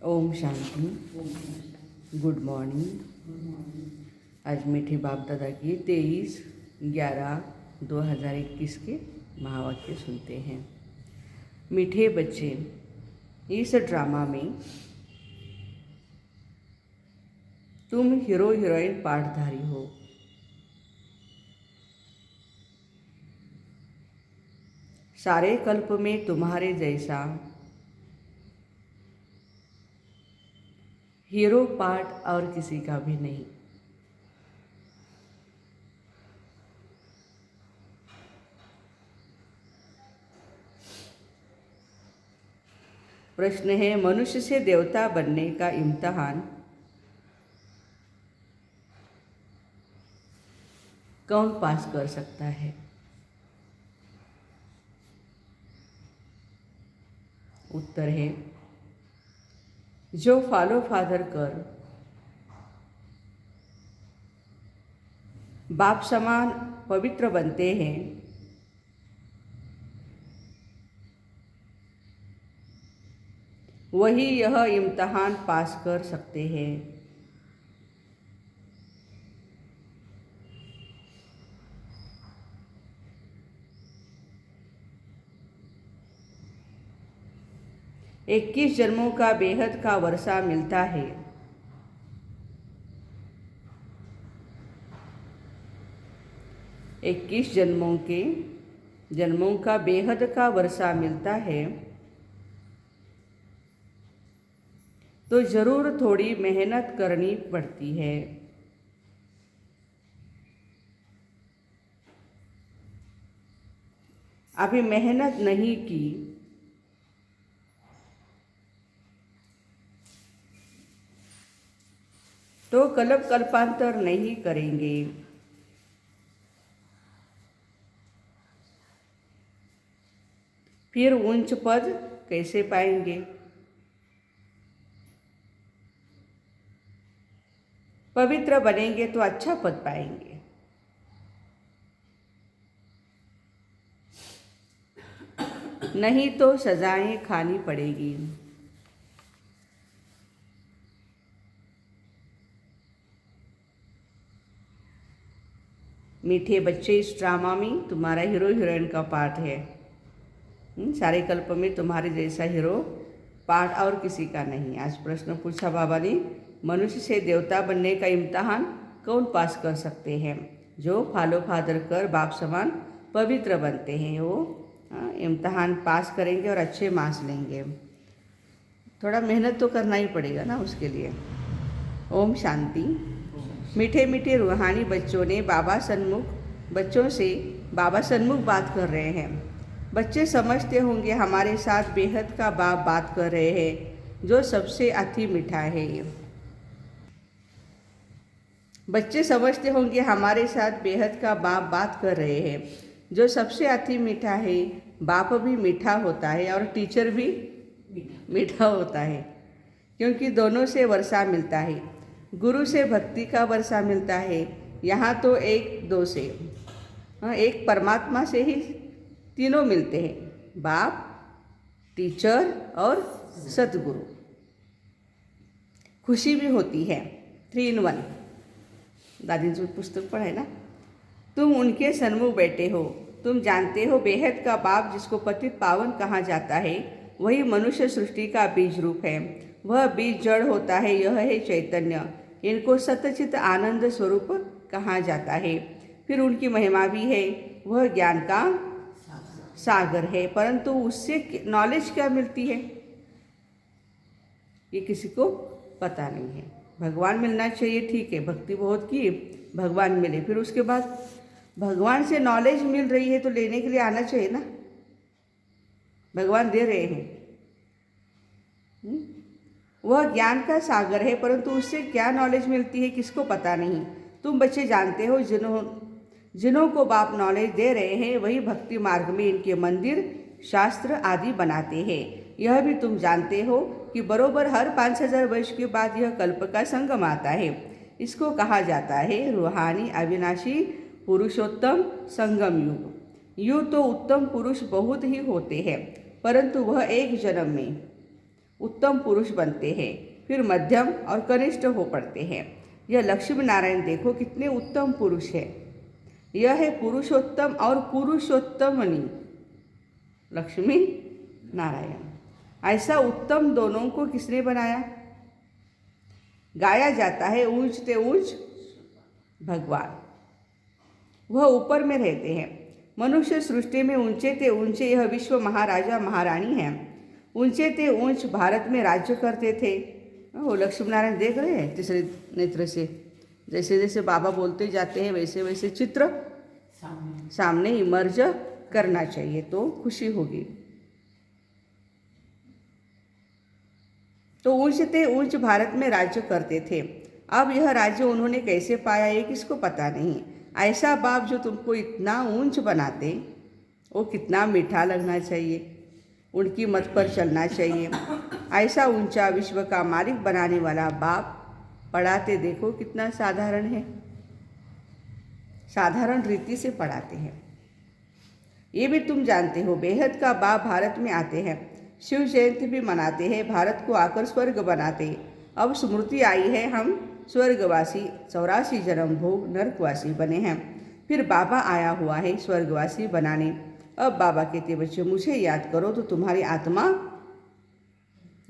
Om Shanti. Good morning. आज मीठे बाप दादा की 23/11/2021 के महावाक्य सुनते हैं। मीठे बच्चे, इस ड्रामा में तुम हीरो हीरोइन पाठधारी हो। सारे कल्प में तुम्हारे जैसा हीरो पार्ट और किसी का भी नहीं। प्रश्न है, मनुष्य से देवता बनने का इम्तिहान कौन पास कर सकता है? उत्तर है, जो फॉलो फादर कर बाप समान पवित्र बनते हैं, वही यह इम्तिहान पास कर सकते हैं। इक्कीस जन्मों का बेहद का वर्षा मिलता है। इक्कीस जन्मों का बेहद का वर्षा मिलता है, तो जरूर थोड़ी मेहनत करनी पड़ती है। अभी मेहनत नहीं की तो कल्प कल्पांतर नहीं करेंगे। फिर उच्च पद कैसे पाएंगे? पवित्र बनेंगे तो अच्छा पद पाएंगे। नहीं तो सजाएं खानी पड़ेगी। मीठे बच्चे, इस ड्रामा में तुम्हारा हीरो हीरोइन का पार्ट है। सारे कल्प में तुम्हारे जैसा हीरो पार्ट और किसी का नहीं। आज प्रश्न पूछा बाबा ने, मनुष्य से देवता बनने का इम्तिहान कौन पास कर सकते हैं? जो फॉलो फादर कर बाप समान पवित्र बनते हैं, वो इम्तिहान पास करेंगे और अच्छे मार्क्स लेंगे। थोड़ा मेहनत तो करना ही पड़ेगा ना उसके लिए। ओम शांति। मीठे मीठे रूहानी बच्चों ने बच्चों से बाबा सन्मुख बात कर रहे हैं। बच्चे समझते होंगे हमारे साथ बेहद का बाप बात कर रहे हैं, जो सबसे अति मीठा है। ये बच्चे समझते होंगे हमारे साथ बेहद का बाप बात कर रहे हैं, जो सबसे अति मीठा है। बाप भी मीठा होता है और टीचर भी मीठा होता है, क्योंकि दोनों से वर्षा मिलता है। गुरु से भक्ति का वर्षा मिलता है। यहाँ तो एक दो से एक परमात्मा से ही तीनों मिलते हैं, बाप, टीचर और सतगुरु। खुशी भी होती है, 3 in 1। दादी जी पुस्तक पढ़ा है ना। तुम उनके सन्मुख बैठे हो। तुम जानते हो बेहद का बाप, जिसको पतित पावन कहा जाता है, वही मनुष्य सृष्टि का बीज रूप है। वह बीज जड़ होता है, यह है चैतन्य। इनको सतचित आनंद स्वरूप कहा जाता है। फिर उनकी महिमा भी है, वह ज्ञान का सागर है। परंतु उससे नॉलेज क्या मिलती है, ये किसी को पता नहीं है। भगवान मिलना चाहिए, ठीक है, भक्ति बहुत की, भगवान मिले। फिर उसके बाद भगवान से नॉलेज मिल रही है तो लेने के लिए आना चाहिए ना। भगवान दे रहे हैं। वह ज्ञान का सागर है, परंतु उससे क्या नॉलेज मिलती है किसको पता नहीं। तुम बच्चे जानते हो, जिन्हों को बाप नॉलेज दे रहे हैं, वही भक्ति मार्ग में इनके मंदिर, शास्त्र आदि बनाते हैं। यह भी तुम जानते हो कि बरोबर हर 5000 वर्ष के बाद यह कल्प का संगम आता है। इसको कहा जाता है रूहानी अविनाशी पुरुषोत्तम संगम युग। यूँ तो उत्तम पुरुष बहुत ही होते हैं, परंतु वह एक जन्म में उत्तम पुरुष बनते हैं, फिर मध्यम और कनिष्ठ हो पड़ते हैं। यह लक्ष्मी नारायण देखो कितने उत्तम पुरुष है। यह है पुरुषोत्तम और पुरुषोत्तमनी लक्ष्मी नारायण। ऐसा उत्तम दोनों को किसने बनाया? गाया जाता है ऊंचते ऊंच भगवान, वह ऊपर में रहते हैं। मनुष्य सृष्टि में ऊंचे ते ऊंचे यह विश्व महाराजा महारानी हैं। ऊंचे ते ऊंच भारत में राज्य करते थे। वो लक्ष्मी नारायण देख रहे हैं तीसरे नेत्र से, जैसे जैसे बाबा बोलते जाते हैं वैसे वैसे चित्र सामने इमर्ज करना चाहिए तो खुशी होगी। तो ऊंच ते ऊंच भारत में राज्य करते थे। अब यह राज्य उन्होंने कैसे पाया ये किसको पता नहीं। ऐसा बाप जो तुमको इतना ऊंच बनाते, वो कितना मीठा लगना चाहिए, उनकी मत पर चलना चाहिए। ऐसा ऊंचा विश्व का मालिक बनाने वाला बाप पढ़ाते देखो कितना साधारण है, साधारण रीति से पढ़ाते हैं। ये भी तुम जानते हो बेहद का बाप भारत में आते हैं, शिव जयंती भी मनाते हैं, भारत को आकर स्वर्ग बनाते। अब स्मृति आई है हम स्वर्गवासी 84 जन्म भोग नरकवासी बने हैं, फिर बाबा आया हुआ है स्वर्गवासी बनाने। अब बाबा कहते बच्चे मुझे याद करो तो तुम्हारी आत्मा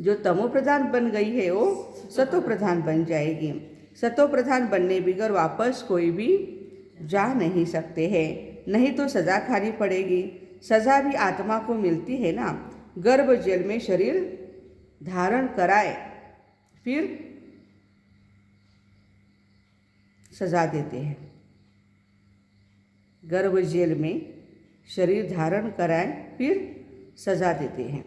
जो तमो प्रधान बन गई है वो सतो प्रधान बन जाएगी। सतो प्रधान बनने बगैर वापस कोई भी जा नहीं सकते हैं, नहीं तो सज़ा खानी पड़ेगी। सज़ा भी आत्मा को मिलती है ना। गर्भ जेल में शरीर धारण कराए फिर सज़ा देते हैं। गर्भ जेल में शरीर धारण कराए फिर सज़ा देते हैं।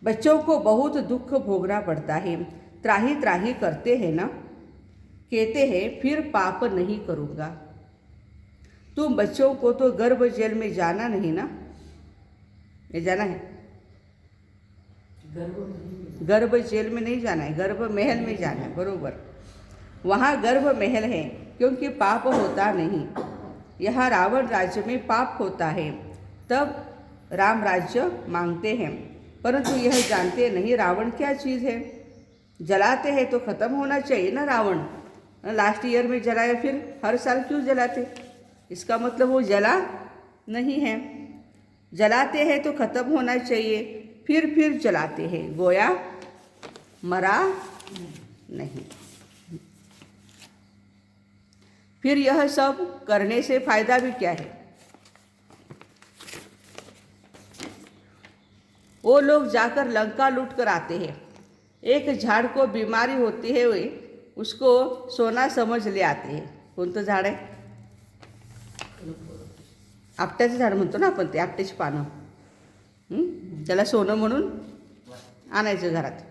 बच्चों को बहुत दुख भोगना पड़ता है, त्राही त्राही करते हैं ना, कहते हैं फिर पाप नहीं करूँगा। तुम बच्चों को तो गर्भ जेल में जाना नहीं ना, ये जाना है? गर्भ जेल में नहीं जाना है, गर्भ महल में जाना है। बरोबर, वहाँ गर्भ महल है क्योंकि पाप होता नहीं। यहाँ रावण राज्य में पाप होता है, तब राम राज्य मांगते हैं, परंतु यह जानते नहीं रावण क्या चीज़ है। जलाते हैं तो ख़त्म होना चाहिए ना रावण। लास्ट ईयर में जलाया फिर हर साल क्यों जलाते? इसका मतलब वो जला नहीं है। जलाते हैं तो ख़त्म होना चाहिए, फिर जलाते हैं, गोया मरा नहीं। फिर यह सब करने से फायदा भी क्या है? वो लोग जाकर लंका लूट कर आते हैं। एक झाड़ को बीमारी होती है वे उसको सोना समझ ले आते हैं। कोणतं झाड आहे? आपट्याचं झाड म्हणतो ना आपण, ते आपट्याची पानं, त्याला सोनं म्हणून आणायचं घरात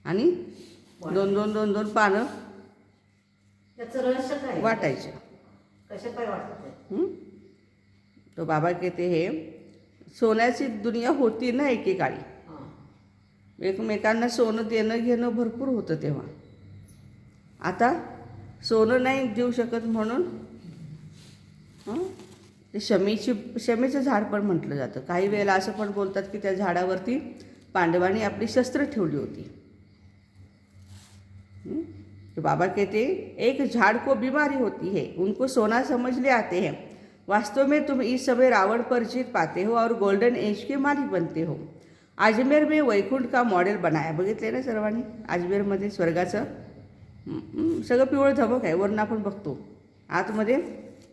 आणि दोन दोन दोन दोन पानं वाटायचे। तो बाबा कहते हैं सोन्याची दुनिया होती ना एकेकाळी, एकमेकांना सोनं देणं घेणं भरपूर होतं तेव्हा। आता सोनं नाही देऊ शकत म्हणून ते शमीचं झाड पण म्हटलं जातं। काही वेळेला असं पण बोलतात की त्या झाडावरती पांडवांनी आपली शस्त्र ठेवली होती। तो बाबा कहते एक झाड़ को बीमारी होती है, उनको सोना समझ ले आते हैं। वास्तव में तुम इस समय रावण पर जीत पाते हो और गोल्डन एज के मालिक बनते हो। अजमेर में वैकुंठ का मॉडेल बनाया, बघितले ना सर्वांनी? अजमेरमध्ये स्वर्गाचं सगळं पिवळं धमक आहे, वरून आपण बघतो। आतमध्ये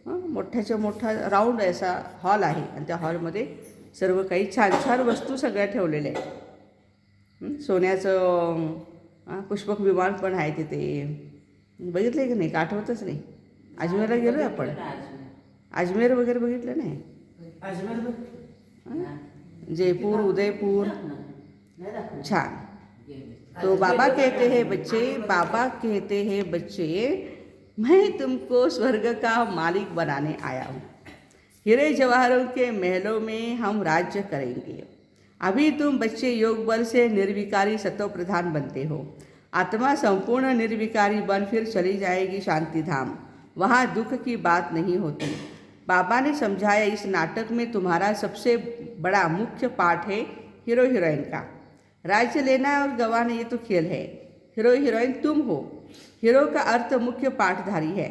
मोठ्याच्या मोठा राऊंड असा हॉल आहे आणि त्या हॉलमध्ये सर्व काही छान छान वस्तू सगळ्या ठेवलेल्या आहेत। सोन्याचं पुष्पक विमान पण आहे तिथे, बघितलं की नाही? आठवतच नाही। अजमेरला गेलो आहे आपण, अजमेर वगैरे बघितलं नाही? जयपुर, उदयपुर, छान। तो बाबा कहते हैं बच्चे, बाबा कहते हैं बच्चे, मैं तुमको स्वर्ग का मालिक बनाने आया हूँ। हीरे जवाहरों के महलों में हम राज्य करेंगे। अभी तुम बच्चे योग बल से निर्विकारी सतो प्रधान बनते हो। आत्मा संपूर्ण निर्विकारी बन फिर चली जाएगी शांति धाम, वहाँ दुख की बात नहीं होती। बाबा ने समझाया, इस नाटक में तुम्हारा सबसे बड़ा मुख्य पार्ट है हीरो हीरोइन का। राज्य लेना और गंवाना ये तो खेल है, हीरो हीरोइन तुम हो। हीरो का अर्थ मुख्य पाठधारी है।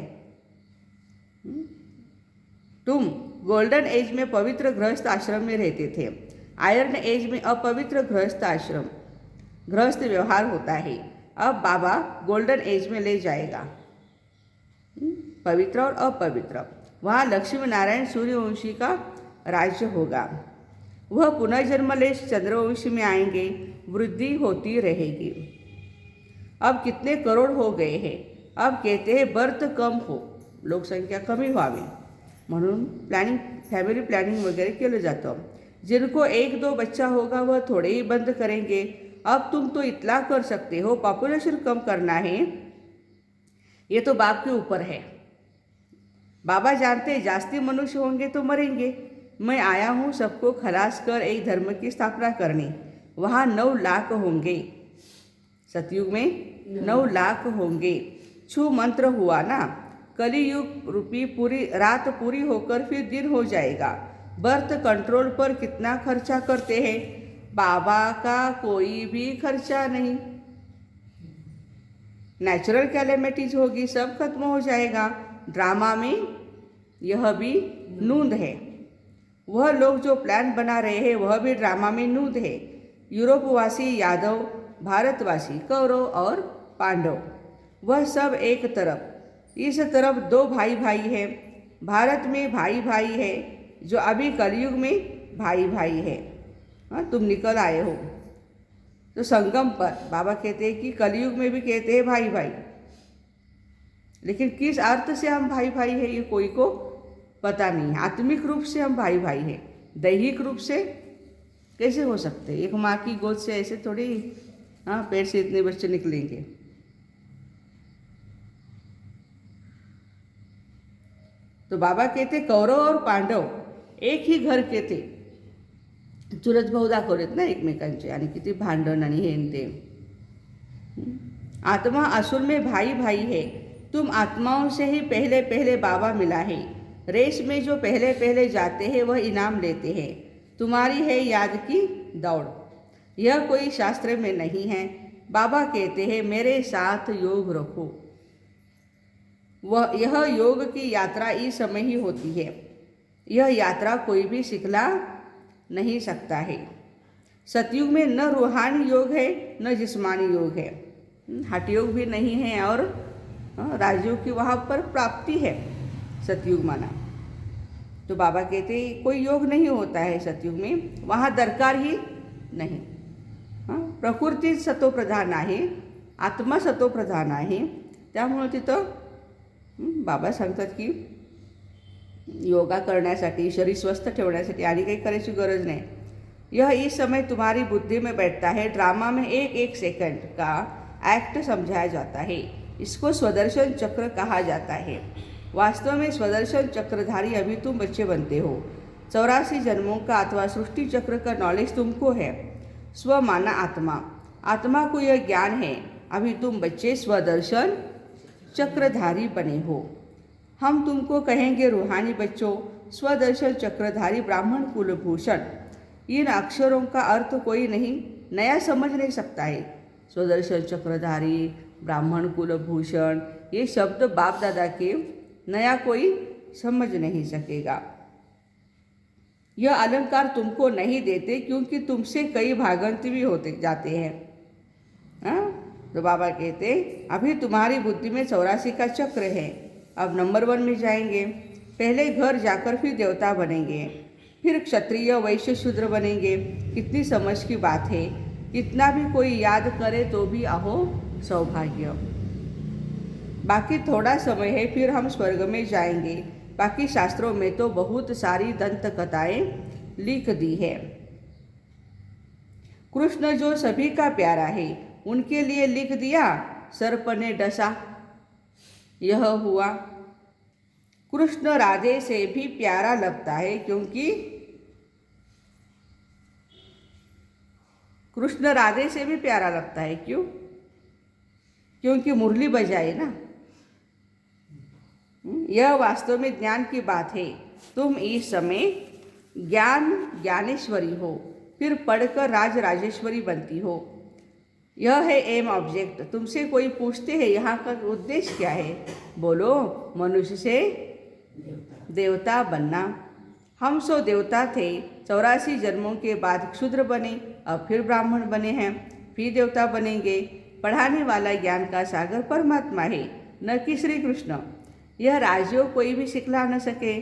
तुम गोल्डन एज में पवित्र गृहस्थ आश्रम में रहते थे, आयरन एज में अपवित्र गृहस्थ व्यवहार होता है। अब बाबा गोल्डन एज में ले जाएगा, पवित्र और अपवित्र। वहाँ लक्ष्मी नारायण सूर्यवंशी का राज्य होगा। वह पुनर्जन्मलेश चंद्रवंशी में आएंगे, वृद्धि होती रहेगी। अब कितने करोड़ हो गए हैं। अब कहते हैं बर्थ कम हो, लोकसंख्या कमी व्हावी म्हणून फॅमिली प्लॅनिंग वगैरे केलं जातं। जिनको 1-2 बच्चा होगा वह थोड़े ही बंद करेंगे। अब तुम तो इतना कर सकते हो, पॉपुलेशन कम करना है, ये तो बाप के ऊपर है। बाबा जानते हैं जास्ती मनुष्य होंगे तो मरेंगे। मैं आया हूँ सबको खलास कर एक धर्म की स्थापना करने। वहाँ 9 लाख होंगे, सतयुग में 9 लाख होंगे। छू मंत्र हुआ ना, कलियुग रूपी पूरी रात पूरी होकर फिर दिन हो जाएगा। बर्थ कंट्रोल पर कितना खर्चा करते हैं, बाबा का कोई भी खर्चा नहीं। नेचुरल कैलेमिटीज होगी, सब खत्म हो जाएगा। ड्रामा में यह भी नूंद है। वह लोग जो प्लान बना रहे हैं वह भी ड्रामा में नूंद है। यूरोपवासी यादव, भारतवासी कौरव और पांडव, वह सब एक तरफ। इस तरफ 2 भाई भाई हैं। भारत में भाई भाई है, जो अभी कलयुग में भाई भाई है। हाँ, तुम निकल आए हो तो संगम पर बाबा कहते हैं कि कलयुग में भी कहते हैं भाई भाई, लेकिन किस अर्थ से हम भाई भाई है ये कोई को पता नहीं। आत्मिक रूप से हम भाई भाई हैं, दैहिक रूप से कैसे हो सकते? एक माँ की गोद से ऐसे थोड़ी पेट से इतने बच्चे निकलेंगे। तो बाबा कहते कौरव और पांडव एक ही घर के थे, चुलत भाऊ दाखवलेत ना एकमेकांचे, आणि किती भांडण आणि हे ते। आत्मा असुर में भाई भाई है। तुम आत्माओं से ही पहले पहले बाबा मिला है। रेस में जो पहले पहले जाते हैं वह इनाम लेते हैं। तुम्हारी है याद की दौड़। यह कोई शास्त्र में नहीं है। बाबा कहते हैं मेरे साथ योग रखो। यह योग की यात्रा इस समय ही होती है। यह यात्रा कोई भी सिखला नहीं सकता है। सतयुग में न रूहानी योग है न जिस्मानी योग है, हठ योग भी नहीं है, और राजयोग की वहाँ पर प्राप्ति है सतयुग माना। तो बाबा कहते कोई योग नहीं होता है सतयुग में, वहाँ दरकार ही नहीं। प्रकृती सतोप्रधान आहे, आत्मा सतोप्रधान आहे। त्यामुळे तिथं बाबा सांगतात की योगा करण्यासाठी, शरीर स्वस्थ ठेवण्यासाठी आणि काही करायची गरज नहीं। यह इस समय तुम्हारी बुद्धि में बैठता है। ड्रामा में एक एक सेकंड का एक्ट समझाया जाता है। इसको स्वदर्शन चक्र कहा जाता है। वास्तव में स्वदर्शन चक्रधारी अभी तुम बच्चे बनते हो। 84 जन्मों का अथवा सृष्टि चक्र का नॉलेज तुमको है। स्व माना आत्मा, आत्मा को यह ज्ञान है। अभी तुम बच्चे स्वदर्शन चक्रधारी बने हो। हम तुमको कहेंगे रूहानी बच्चों, स्वदर्शन चक्रधारी, ब्राह्मण कुलभूषण। इन अक्षरों का अर्थ कोई नहीं नया समझ नहीं सकता है। स्वदर्शन चक्रधारी, ब्राह्मण कुलभूषण, ये शब्द बाप दादा के नया कोई समझ नहीं सकेगा। यह अलंकार तुमको नहीं देते क्योंकि तुमसे कई भागंत भी होते जाते हैं। तो बाबा कहते अभी तुम्हारी बुद्धि में 84 का चक्र है। अब नंबर 1 में जाएंगे। पहले घर जाकर फिर देवता बनेंगे, फिर क्षत्रिय वैश्य शूद्र बनेंगे। कितनी समझ की बात है। कितना भी कोई याद करे तो भी अहो सौभाग्य। बाकी थोड़ा समय है, फिर हम स्वर्ग में जाएंगे। बाकी शास्त्रों में तो बहुत सारी दंत कथाएं लिख दी है। कृष्ण जो सभी का प्यारा है उनके लिए लिख दिया, सर्प ने डसा। यह हुआ। कृष्ण राधे से भी प्यारा लगता है क्योंकि कृष्ण राधे से भी प्यारा लगता है। क्यों? क्योंकि मुरली बजाए ना। यह वास्तव में ज्ञान की बात है। तुम इस समय ज्ञानेश्वरी हो, फिर पढ़कर राजेश्वरी बनती हो। यह है एम ऑब्जेक्ट। तुमसे कोई पूछते हैं यहाँ का उद्देश्य क्या है, बोलो मनुष्य से देवता बनना। हम 100 देवता थे, 84 जन्मों के बाद क्षुद्र बने, अब फिर ब्राह्मण बने हैं, फिर देवता बनेंगे। पढ़ाने वाला ज्ञान का सागर परमात्मा है, न कि श्री कृष्ण। यह राजयोग कोई भी सिखला न सके।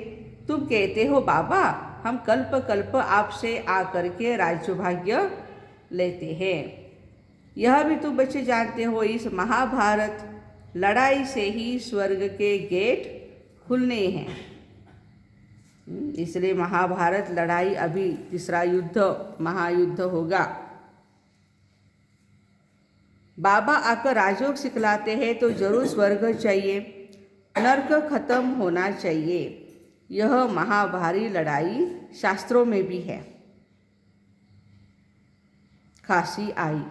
तुम कहते हो बाबा हम कल्प कल्प आपसे आकर के राज्य भाग्य लेते हैं। यह भी तुम बच्चे जानते हो, इस महाभारत लड़ाई से ही स्वर्ग के गेट खुलने हैं। इसलिए महाभारत लड़ाई अभी तीसरा युद्ध महायुद्ध होगा। बाबा आकर राजयोग सिखलाते हैं तो जरूर स्वर्ग चाहिए, नर्क खत्म होना चाहिए। यह महाभारी लड़ाई शास्त्रों में भी है। खांसी आई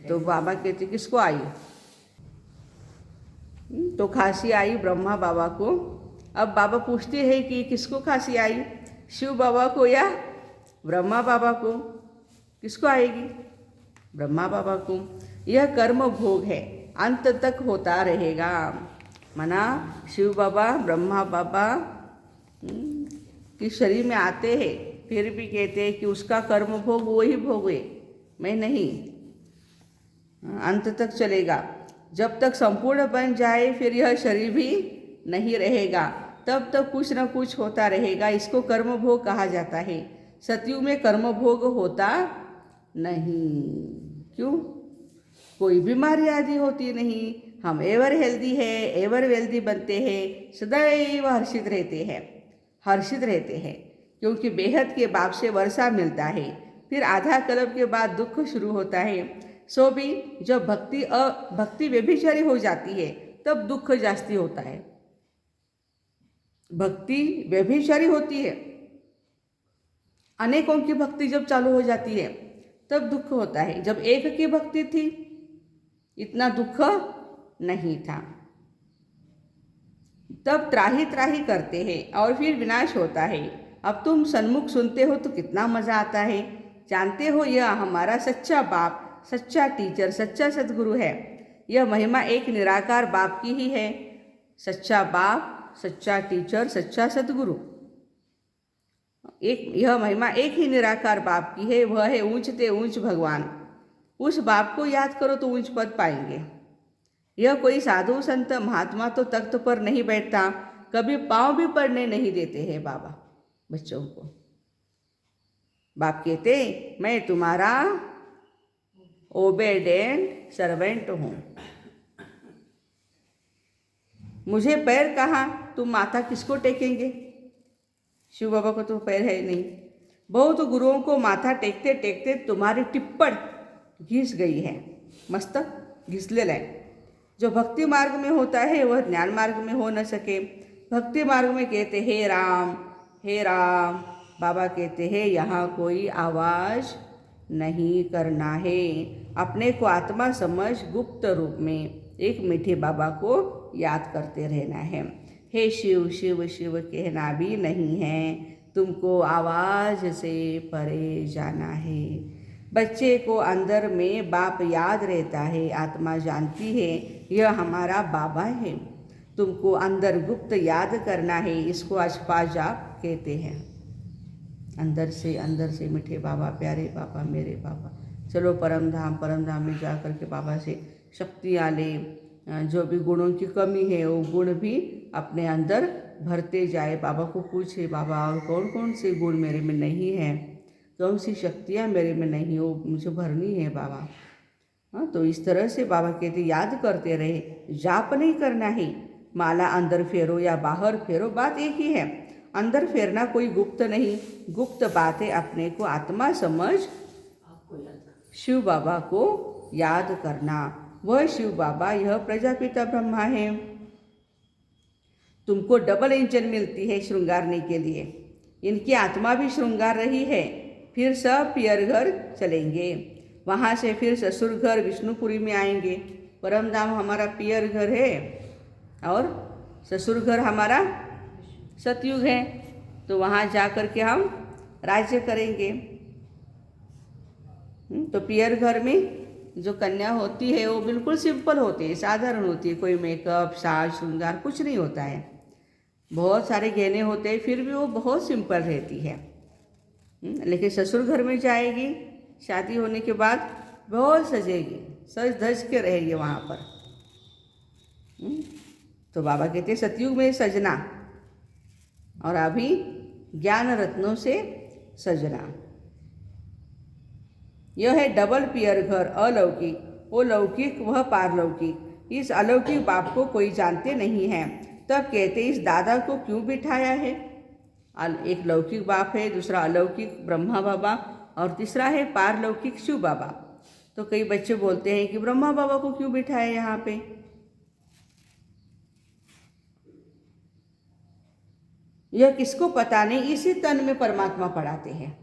तो बाबा कहते किसको आई, तो खांसी आई ब्रह्मा बाबा को। अब बाबा पूछते हैं कि किसको खांसी आई, शिव बाबा को या ब्रह्मा बाबा को? किसको आएगी? ब्रह्मा बाबा को। यह कर्म भोग है, अंत तक होता रहेगा। मना शिव बाबा ब्रह्मा बाबा कि शरीर में आते हैं, फिर भी कहते हैं कि उसका कर्म भोग वो ही भोगे, मैं नहीं। अंत तक चलेगा, जब तक संपूर्ण बन जाए फिर यह शरीर भी नहीं रहेगा, तब तक कुछ न कुछ होता रहेगा। इसको कर्म भोग कहा जाता है। सतयुग में कर्म भोग होता नहीं। क्यों? कोई बीमारी आदि होती नहीं। हम एवर हेल्दी है, एवर वेल्दी बनते हैं, सदैव हर्षित रहते हैं क्योंकि बेहद के बाप से वर्षा मिलता है। फिर आधा कल्प के बाद दुख शुरू होता है। सो भी जब भक्ति व्यभिचारी हो जाती है तब दुख जास्ती होता है। भक्ति व्यभिचारी होती है, अनेकों की भक्ति जब चालू हो जाती है तब दुख होता है। जब एक की भक्ति थी इतना दुख नहीं था। तब त्राही त्राही करते हैं और फिर विनाश होता है। अब तुम सन्मुख सुनते हो तो कितना मज़ा आता है। जानते हो यह हमारा सच्चा बाप, सच्चा टीचर, सच्चा सद्गुरु है। यह महिमा एक निराकार बाप की ही है। सच्चा बाप, सच्चा टीचर, सच्चा सद्गुरु, यह महिमा एक ही निराकार बाप की है। वह है ऊंचते ऊंच भगवान। उस बाप को याद करो तो ऊंच पद पाएंगे। यह कोई साधु संत महात्मा तो तख्त पर नहीं बैठता, कभी पाँव भी पड़ने नहीं देते हैं बाबा बच्चों को। बाप कहते मैं तुम्हारा ओबेडेंट सर्वेंट हूँ। मुझे पैर कहाँ, तुम माथा किसको टेकेंगे? शिव बाबा को तो पैर है नहीं। बहुत गुरुओं को माथा टेकते टेकते तुम्हारी टिप्पण घिस गई है, मस्तक घिसलेला है। जो भक्ति मार्ग में होता है वह ज्ञान मार्ग में हो न सके। भक्ति मार्ग में कहते हे राम हे राम, बाबा कहते हैं यहाँ कोई आवाज़ नहीं करना है। अपने को आत्मा समझ गुप्त रूप में एक मीठे बाबा को याद करते रहना है। हे शिव शिव शिव कहना भी नहीं है, तुमको आवाज़ से परे जाना है। बच्चे को अंदर में बाप याद रहता है, आत्मा जानती है यह हमारा बाबा है। तुमको अंदर गुप्त याद करना है, इसको अजपा जाप कहते हैं। अंदर से मीठे बाबा, प्यारे बाबा, मेरे बाबा। चलो परम धाम में जा कर के बाबा से शक्तियाँ ले। जो भी गुणों की कमी है वो गुण भी अपने अंदर भरते जाए। बाबा को पूछे बाबा और कौन कौन से गुण मेरे में नहीं है, कौन सी शक्तियाँ मेरे में नहीं हो, मुझे भरनी है बाबा। हाँ, तो इस तरह से बाबा कहते याद करते रहे, जाप नहीं करना है। माला अंदर फेरो या बाहर फेरो, बात एक ही है। अंदर फेरना कोई गुप्त नहीं, गुप्त बात है अपने को आत्मा समझ शिव बाबा को याद करना। वह शिव बाबा यह प्रजापिता ब्रह्मा है। तुमको डबल इंजन मिलती है श्रृंगारने के लिए। इनकी आत्मा भी श्रृंगार रही है। फिर सब पियर घर चलेंगे, वहाँ से फिर ससुर घर विष्णुपुरी में आएंगे। परम धाम हमारा पियर घर है। और ससुर घर हमारा सतयुग है, तो वहाँ जा कर के हम राज्य करेंगे। तो पियर घर में जो कन्या होती है वो बिल्कुल सिंपल होती है, साधारण होती है, कोई मेकअप साज श्रृंगार कुछ नहीं होता है। बहुत सारे गहने होते हैं फिर भी वो बहुत सिंपल रहती है। लेकिन ससुर घर में जाएगी, शादी होने के बाद बहुत सजेगी, सज धज के रहेगी वहाँ पर। तो बाबा कहते हैं सतयुग में सजना और अभी ज्ञान रत्नों से सजना। यह है डबल पियर घर, अलौकिक, वो लौकिक वह पारलौकिक। इस अलौकिक बाप को कोई जानते नहीं है, तब कहते इस दादा को क्यों बिठाया है। एक लौकिक बाप है, दूसरा अलौकिक ब्रह्मा बाबा और तीसरा है पारलौकिक शिव बाबा। तो कई बच्चे बोलते हैं कि ब्रह्मा बाबा को क्यों बिठाया यहाँ पे। यह किसको पता नहीं, इसी तन में परमात्मा पढ़ाते हैं।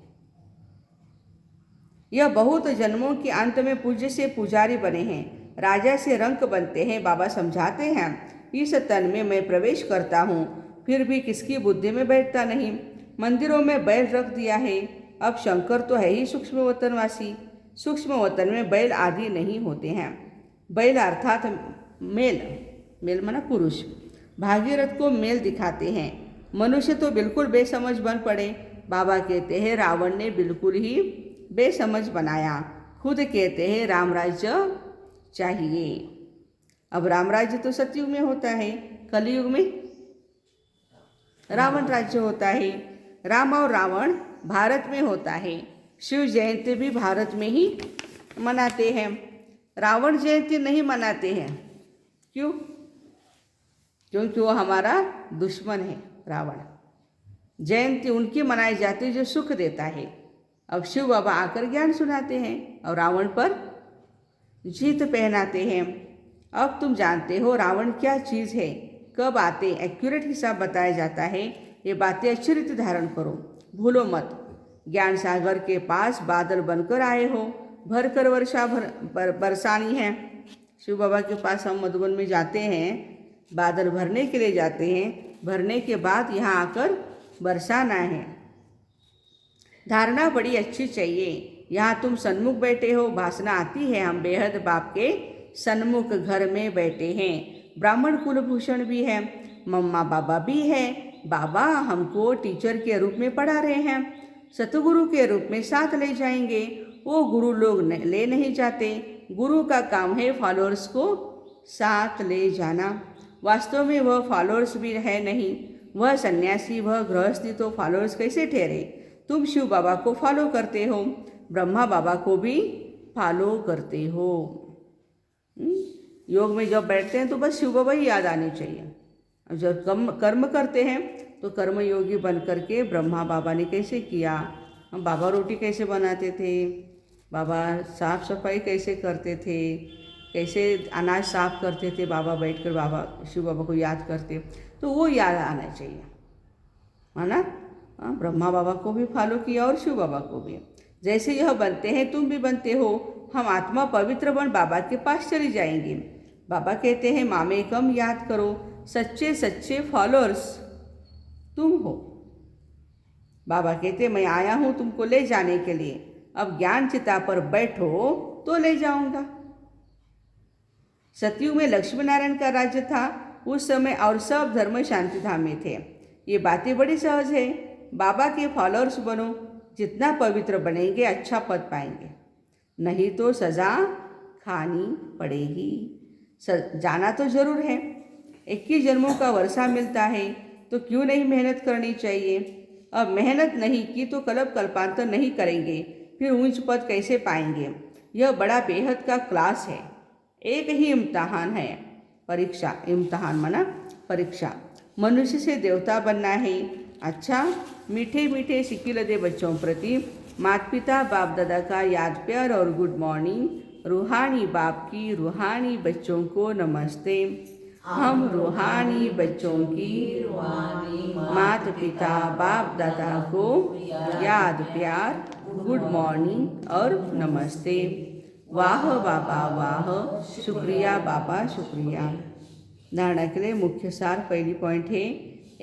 यह बहुत जन्मों के अंत में पूज्य से पुजारी बने हैं, राजा से रंक बनते हैं। बाबा समझाते हैं इस तन में मैं प्रवेश करता हूँ, फिर भी किसकी बुद्धि में बैठता नहीं। मंदिरों में बैल रख दिया है, अब शंकर तो है ही सूक्ष्म वतनवासी। सूक्ष्म वतन में बैल आदि नहीं होते हैं। बैल अर्थात मेल, मेल माना पुरुष, भागीरथ को मेल दिखाते हैं। मनुष्य तो बिल्कुल बेसमझ बन पड़े। बाबा कहते हैं रावण ने बिल्कुल ही बेसमझ बनाया। खुद कहते हैं राम राज्य चाहिए। अब राम राज्य तो सतयुग में होता है, कलयुग में रावण राज्य होता है। राम और रावण भारत में होता है। शिव जयंती भी भारत में ही मनाते हैं, रावण जयंती नहीं मनाते हैं। क्यों? क्योंकि वो हमारा दुश्मन है रावण। जयंती उनकी मनाई जाती है जो सुख देता है। अब शिव बाबा आकर ज्ञान सुनाते हैं और रावण पर जीत पहनाते हैं। अब तुम जानते हो रावण क्या चीज़ है, कब आते, एक्यूरेट हिसाब बताया जाता है। ये बातें अच्छी रीति धारण करो, भूलो मत। ज्ञान सागर के पास बादल बनकर आए हो, भर कर वर्षा बरसानी है। शिव बाबा के पास हम मधुबन में जाते हैं, बादल भरने के लिए जाते हैं, भरने के बाद यहाँ आकर बरसाना है। धारणा बड़ी अच्छी चाहिए। यहाँ तुम सन्मुख बैठे हो, वासना आती है हम बेहद बाप के सन्मुख घर में बैठे हैं। ब्राह्मण कुलभूषण भी है, मम्मा बाबा भी है। बाबा हमको टीचर के रूप में पढ़ा रहे हैं, सतगुरु के रूप में साथ ले जाएंगे। वो गुरु लोग ले नहीं जाते। गुरु का काम है फॉलोअर्स को साथ ले जाना। वास्तव में वह फॉलोअर्स भी है नहीं, वह सन्यासी, वह गृहस्थी, तो फॉलोअर्स कैसे ठहरे। तुम शिव बाबा को फॉलो करते हो, ब्रह्मा बाबा को भी फॉलो करते हो। योग में जब बैठते हैं तो बस शिव बाबा ही याद आने चाहिए। और जब कर्म करते हैं तो कर्म योगी बन करके ब्रह्मा बाबा ने कैसे किया, बाबा रोटी कैसे बनाते थे, बाबा साफ सफाई कैसे करते थे, कैसे अनाज साफ करते थे, बाबा बैठकर बाबा शिव बाबा को याद करते, तो वो याद आना चाहिए, है ना। ब्रह्मा बाबा को भी फॉलो किया और शिव बाबा को भी। जैसे यह बनते हैं तुम भी बनते हो। हम आत्मा पवित्र बन बाबा के पास चली जाएंगे। बाबा कहते हैं मामे कम याद करो, सच्चे सच्चे फॉलोअर्स तुम हो। बाबा कहते मैं आया हूँ तुमको ले जाने के लिए, अब ज्ञान चिता पर बैठो तो ले जाऊंगा। सतयुग में लक्ष्मी नारायण का राज्य था उस समय, और सब धर्म शांति धाम में थे। ये बातें बड़ी सहज है। बाबा के फॉलोअर्स बनो, जितना पवित्र बनेंगे अच्छा पद पाएंगे, नहीं तो सज़ा खानी पड़ेगी। जाना तो जरूर है, 21 जन्मों का वर्षा मिलता है, तो क्यों नहीं मेहनत करनी चाहिए। अब मेहनत नहीं की तो कल्प कल्पांतर नहीं करेंगे, फिर ऊंच पद कैसे पाएंगे। यह बड़ा बेहद का क्लास है। एक ही इम्तहान है, परीक्षा। इम्तहान माना परीक्षा। मनुष्य से देवता बनना है। अच्छा, मीठे मीठे सिकिल दे बच्चों प्रति माता पिता बाप दादा का याद प्यार और गुड मॉर्निंग। रूहानी बाप की रूहानी बच्चों को नमस्ते। हम रूहानी बच्चों की माता पिता बाप दादा को याद प्यार, गुड मॉर्निंग और नमस्ते। वाह बाबा वाह, शुक्रिया बाबा शुक्रिया। धारणा के लिए मुख्य सार पहली पॉइंट है,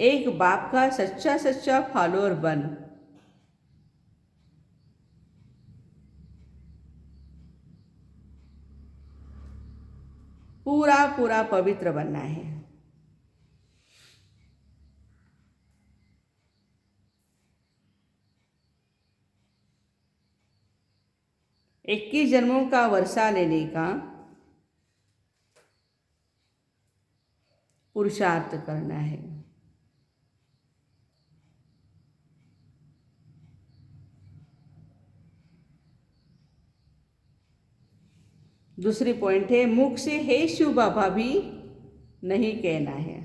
एक बाप का सच्चा सच्चा फॉलोअर बन। पूरा पूरा पवित्र बनना है। इक्कीस जन्मों का वर्षा लेने का पुरुषार्थ करना है। दूसरी पॉइंट है, मुख से हे शिव बाबा भी नहीं कहना है।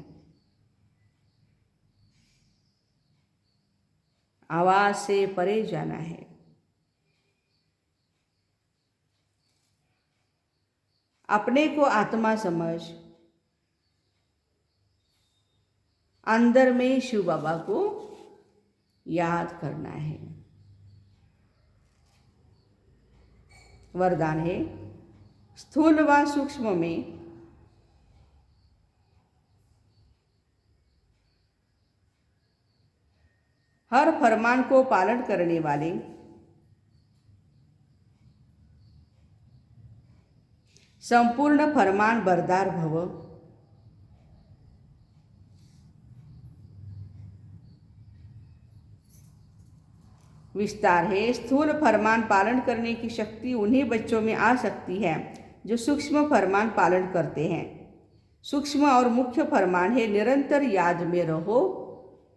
आवाज से परे जाना है। अपने को आत्मा समझ अंदर में शिव बाबा को याद करना है। वरदान है, स्थूल व सूक्ष्म में हर फरमान को पालन करने वाले संपूर्ण फरमान बरदार भव। विस्तार है, स्थूल फरमान पालन करने की शक्ति उन्हीं बच्चों में आ सकती है जो सूक्ष्म फरमान पालन करते हैं। सूक्ष्म और मुख्य फरमान है, निरंतर याद में रहो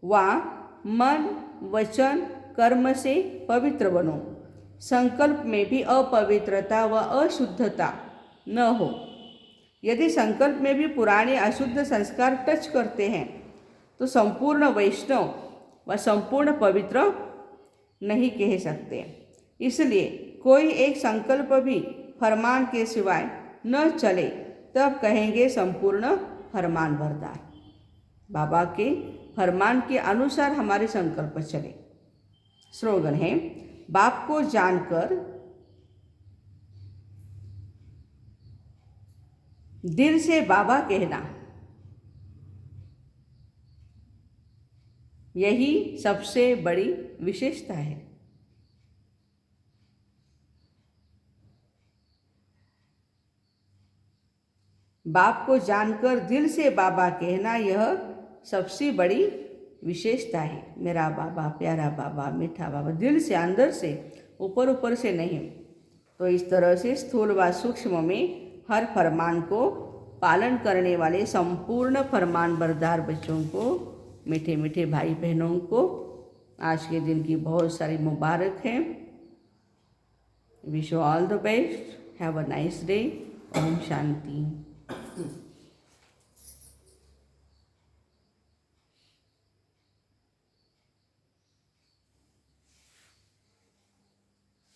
व मन वचन कर्म से पवित्र बनो। संकल्प में भी अपवित्रता व अशुद्धता न हो। यदि संकल्प में भी पुराने अशुद्ध संस्कार टच करते हैं तो संपूर्ण वैष्णव व संपूर्ण पवित्र नहीं कह सकते। इसलिए कोई एक संकल्प भी फरमान के सिवाय न चले तब कहेंगे संपूर्ण फरमान बरदार। बाबा के फरमान के अनुसार हमारे संकल्प चले। स्लोगन है, बाप को जानकर दिल से बाबा कहना, यही सबसे बड़ी विशेषता है। बाप को जानकर दिल से बाबा कहना, यह सबसे बड़ी विशेषता है। मेरा बाबा, प्यारा बाबा, मीठा बाबा, दिल से, अंदर से, ऊपर ऊपर से नहीं। तो इस तरह से स्थूल व सूक्ष्म में हर फरमान को पालन करने वाले संपूर्ण फरमान बरदार बच्चों को, मीठे मीठे भाई बहनों को आज के दिन की बहुत सारी मुबारक है। Wish you all the best. Have a nice day. ओम शांति।